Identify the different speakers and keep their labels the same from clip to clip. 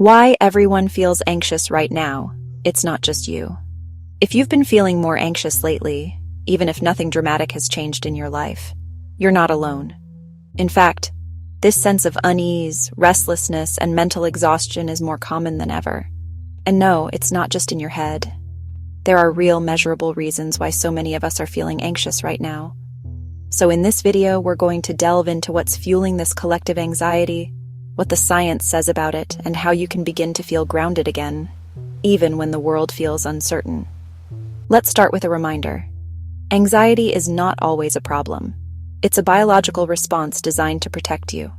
Speaker 1: Why everyone feels anxious right now. It's not just you. If you've been feeling more anxious lately, even if nothing dramatic has changed in your life, you're not alone. In fact, this sense of unease, restlessness, and mental exhaustion is more common than ever. And no, it's not just in your head. There are real measurable reasons why so many of us are feeling anxious right now. So in this video, we're going to delve into what's fueling this collective anxiety, what the science says about it, and how you can begin to feel grounded again, even when the world feels uncertain. Let's start with a reminder. Anxiety is not always a problem. It's a biological response designed to protect you.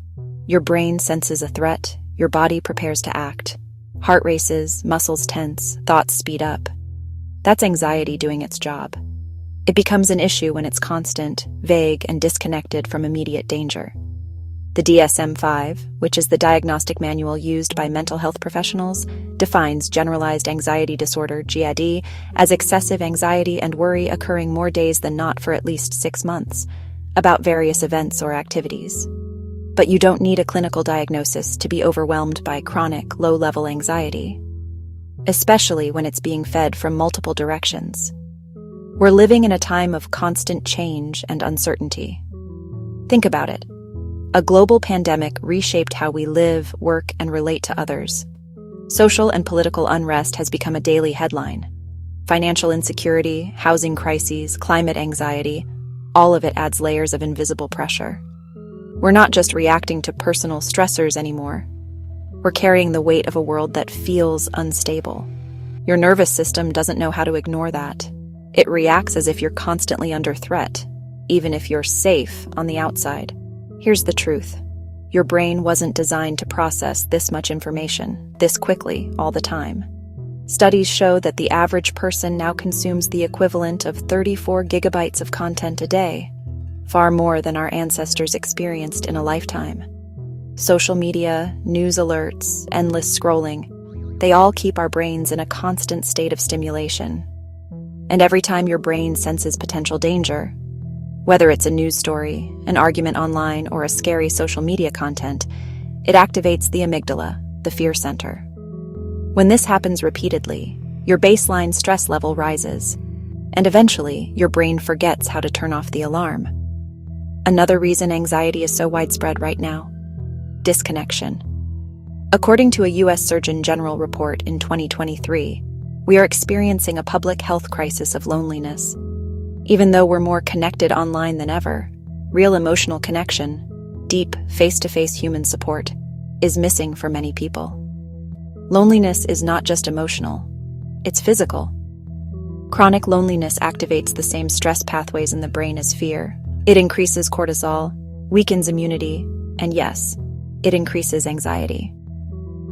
Speaker 1: Your brain senses a threat, your body prepares to act. Heart races, muscles tense, thoughts speed up. That's anxiety doing its job. It becomes an issue when it's constant, vague, and disconnected from immediate danger. The DSM-5, which is the diagnostic manual used by mental health professionals, defines generalized anxiety disorder, GAD, as excessive anxiety and worry occurring more days than not for at least 6 months, about various events or activities. But you don't need a clinical diagnosis to be overwhelmed by chronic, low-level anxiety, especially when it's being fed from multiple directions. We're living in a time of constant change and uncertainty. Think about it. A global pandemic reshaped how we live, work, and relate to others. Social and political unrest has become a daily headline. Financial insecurity, housing crises, climate anxiety, all of it adds layers of invisible pressure. We're not just reacting to personal stressors anymore. We're carrying the weight of a world that feels unstable. Your nervous system doesn't know how to ignore that. It reacts as if you're constantly under threat, even if you're safe on the outside. Here's the truth. Your brain wasn't designed to process this much information, this quickly, all the time. Studies show that the average person now consumes the equivalent of 34 gigabytes of content a day, far more than our ancestors experienced in a lifetime. Social media, news alerts, endless scrolling, they all keep our brains in a constant state of stimulation. And every time your brain senses potential danger, whether it's a news story, an argument online, or a scary social media content, it activates the amygdala, the fear center. When this happens repeatedly, your baseline stress level rises, and eventually your brain forgets how to turn off the alarm. Another reason anxiety is so widespread right now: disconnection. According to a U.S. Surgeon General report in 2023, we are experiencing a public health crisis of loneliness. Even though we're more connected online than ever, real emotional connection, deep, face-to-face human support, is missing for many people. Loneliness is not just emotional, it's physical. Chronic loneliness activates the same stress pathways in the brain as fear. It increases cortisol, weakens immunity, and yes, it increases anxiety.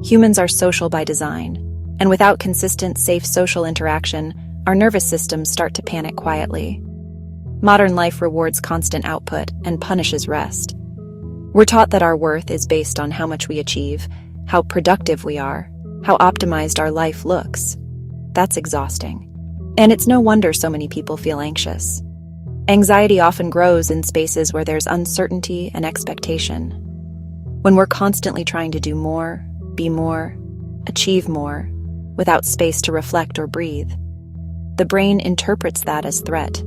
Speaker 1: Humans are social by design, and without consistent, safe social interaction, our nervous systems start to panic quietly. Modern life rewards constant output and punishes rest. We're taught that our worth is based on how much we achieve, how productive we are, how optimized our life looks. That's exhausting. And it's no wonder so many people feel anxious. Anxiety often grows in spaces where there's uncertainty and expectation. When we're constantly trying to do more, be more, achieve more, without space to reflect or breathe, the brain interprets that as threat.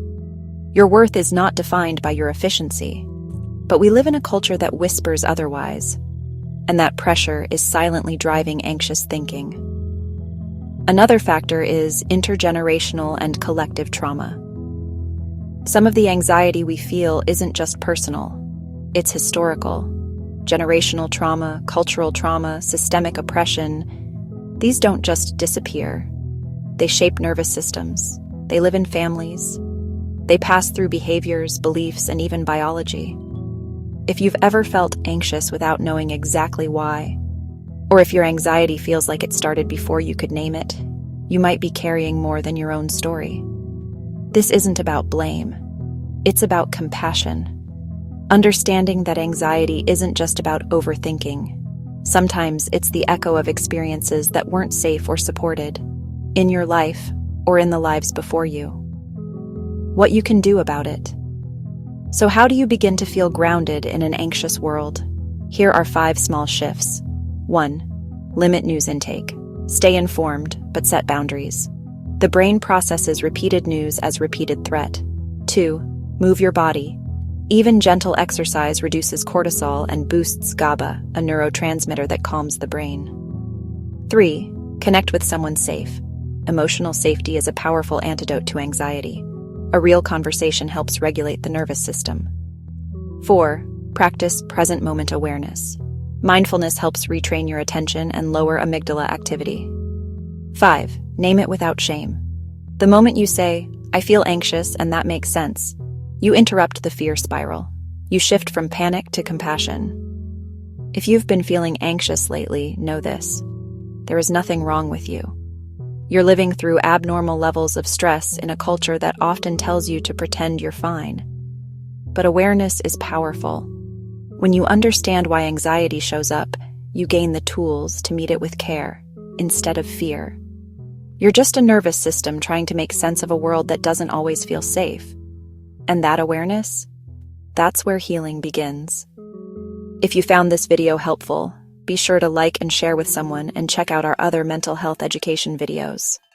Speaker 1: Your worth is not defined by your efficiency, but we live in a culture that whispers otherwise, and that pressure is silently driving anxious thinking. Another factor is intergenerational and collective trauma. Some of the anxiety we feel isn't just personal, it's historical. Generational trauma, cultural trauma, systemic oppression, these don't just disappear. They shape nervous systems. They live in families. They pass through behaviors, beliefs, and even biology. If you've ever felt anxious without knowing exactly why, or if your anxiety feels like it started before you could name it, you might be carrying more than your own story. This isn't about blame. It's about compassion. Understanding that anxiety isn't just about overthinking. Sometimes it's the echo of experiences that weren't safe or supported, in your life or in the lives before you. What you can do about it. So how do you begin to feel grounded in an anxious world? Here are 5 small shifts. 1. Limit news intake. Stay informed, but set boundaries. The brain processes repeated news as repeated threat. 2. Move your body. Even gentle exercise reduces cortisol and boosts GABA, a neurotransmitter that calms the brain. 3. Connect with someone safe. Emotional safety is a powerful antidote to anxiety. A real conversation helps regulate the nervous system. 4. Practice present moment awareness. Mindfulness helps retrain your attention and lower amygdala activity. 5. Name it without shame. The moment you say, "I feel anxious and that makes sense," you interrupt the fear spiral. You shift from panic to compassion. If you've been feeling anxious lately, know this: there is nothing wrong with you. You're living through abnormal levels of stress in a culture that often tells you to pretend you're fine. But awareness is powerful. When you understand why anxiety shows up, you gain the tools to meet it with care, instead of fear. You're just a nervous system trying to make sense of a world that doesn't always feel safe. And that awareness? That's where healing begins. If you found this video helpful, be sure to like and share with someone and check out our other mental health education videos.